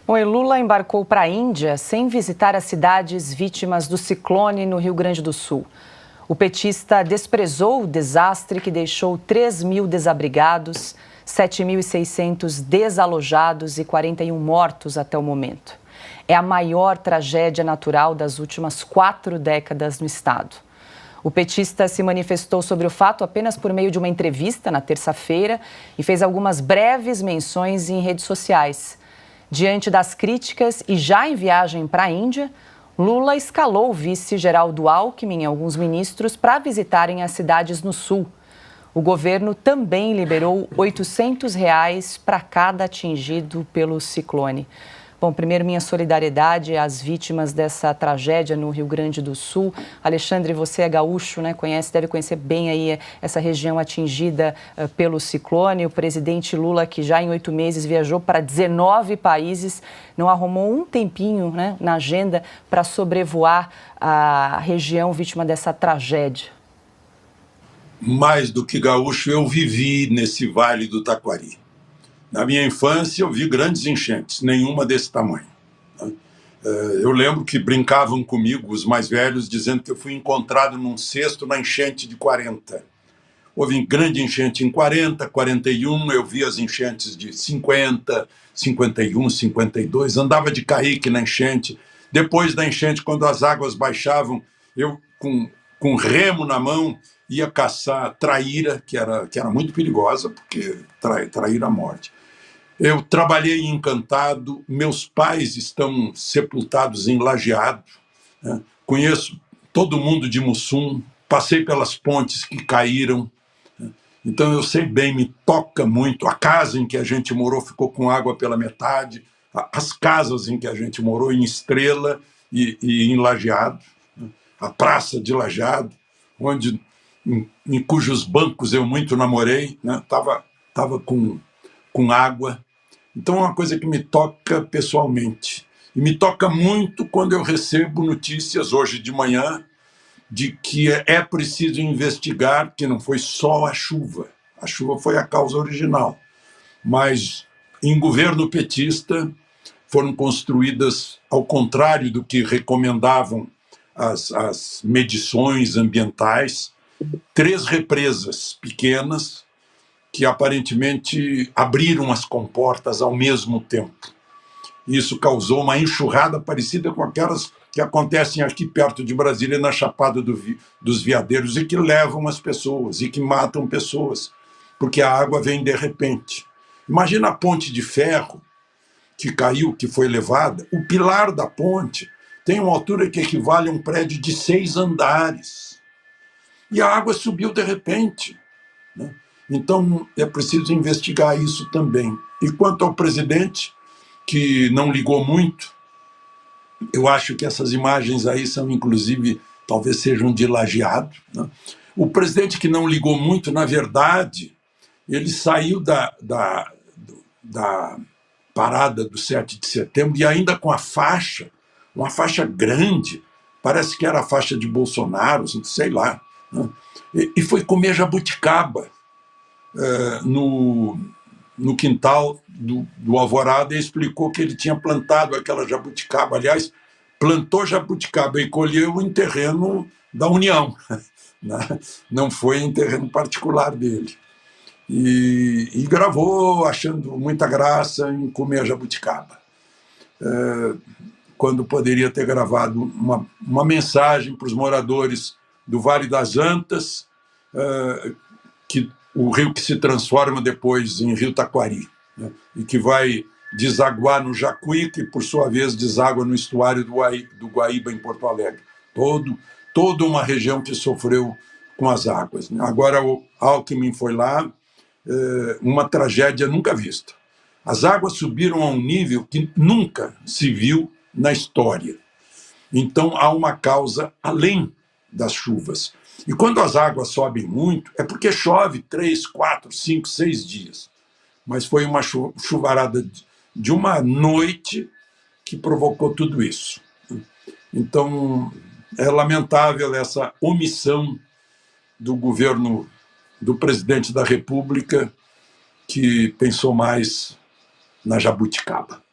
O Lula embarcou para a Índia sem visitar as cidades vítimas do ciclone no Rio Grande do Sul. O petista desprezou o desastre que deixou 3.000 desabrigados, 7.600 desalojados e 41 mortos até o momento. É a maior tragédia natural das últimas 4 décadas no estado. O petista se manifestou sobre o fato apenas por meio de uma entrevista na terça-feira e fez algumas breves menções em redes sociais. Diante das críticas e já em viagem para a Índia, Lula escalou o vice Geraldo Alckmin e alguns ministros para visitarem as cidades no sul. O governo também liberou R$ 800 para cada atingido pelo ciclone. Bom, primeiro, minha solidariedade às vítimas dessa tragédia no Rio Grande do Sul. Alexandre, você é gaúcho, né? Deve conhecer bem aí essa região atingida pelo ciclone. O presidente Lula, que já em 8 meses viajou para 19 países, não arrumou um tempinho, né, na agenda para sobrevoar a região vítima dessa tragédia. Mais do que gaúcho, eu vivi nesse Vale do Taquari. Na minha infância, eu vi grandes enchentes, nenhuma desse tamanho. Eu lembro que brincavam comigo, os mais velhos, dizendo que eu fui encontrado num cesto na enchente de 40. Houve grande enchente em 40, 41, eu vi as enchentes de 50, 51, 52, andava de caique na enchente. Depois da enchente, quando as águas baixavam, eu, com remo na mão, ia caçar traíra, que era muito perigosa, porque traíra a morte. Eu trabalhei em Encantado, meus pais estão sepultados em Lajeado, né? Conheço todo mundo de Mussum, passei pelas pontes que caíram, né? Então eu sei bem, me toca muito. A casa em que a gente morou ficou com água pela metade, as casas em que a gente morou, em Estrela e em Lajeado, né? A Praça de Lajeado, em cujos bancos eu muito namorei, né? Tava com água. Então é uma coisa que me toca pessoalmente. E me toca muito quando eu recebo notícias, hoje de manhã, de que é preciso investigar que não foi só a chuva. A chuva foi a causa original. Mas em governo petista foram construídas, ao contrário do que recomendavam as medições ambientais, 3 represas pequenas que aparentemente abriram as comportas ao mesmo tempo. Isso causou uma enxurrada parecida com aquelas que acontecem aqui perto de Brasília, na Chapada dos Veadeiros, e que levam as pessoas, e que matam pessoas, porque a água vem de repente. Imagina a ponte de ferro que caiu, que foi levada. O pilar da ponte tem uma altura que equivale a um prédio de 6 andares. E a água subiu de repente, né? Então, é preciso investigar isso também. E quanto ao presidente, que não ligou muito, eu acho que essas imagens aí são, inclusive, talvez sejam de Lajeado, né? O presidente que não ligou muito, na verdade, ele saiu da parada do 7 de setembro e ainda com uma faixa grande, parece que era a faixa de Bolsonaro, sei lá, né? E foi comer jabuticaba no quintal do Alvorada, e explicou que ele tinha plantado aquela jabuticaba. Aliás, plantou jabuticaba e colheu em terreno da União, né? Não foi em terreno particular dele. E gravou achando muita graça em comer jabuticaba, quando poderia ter gravado uma mensagem para os moradores do Vale das Antas, que o rio que se transforma depois em Rio Taquari, né? E que vai desaguar no Jacuí, que por sua vez deságua no estuário do Guaíba, em Porto Alegre. Toda uma região que sofreu com as águas, né? Agora o Alckmin foi lá, uma tragédia nunca vista. As águas subiram a um nível que nunca se viu na história. Então há uma causa além das chuvas. E quando as águas sobem muito, é porque chove 3, 4, 5, 6 dias. Mas foi uma chuvarada de uma noite que provocou tudo isso. Então, é lamentável essa omissão do governo do presidente da República, que pensou mais na jabuticaba.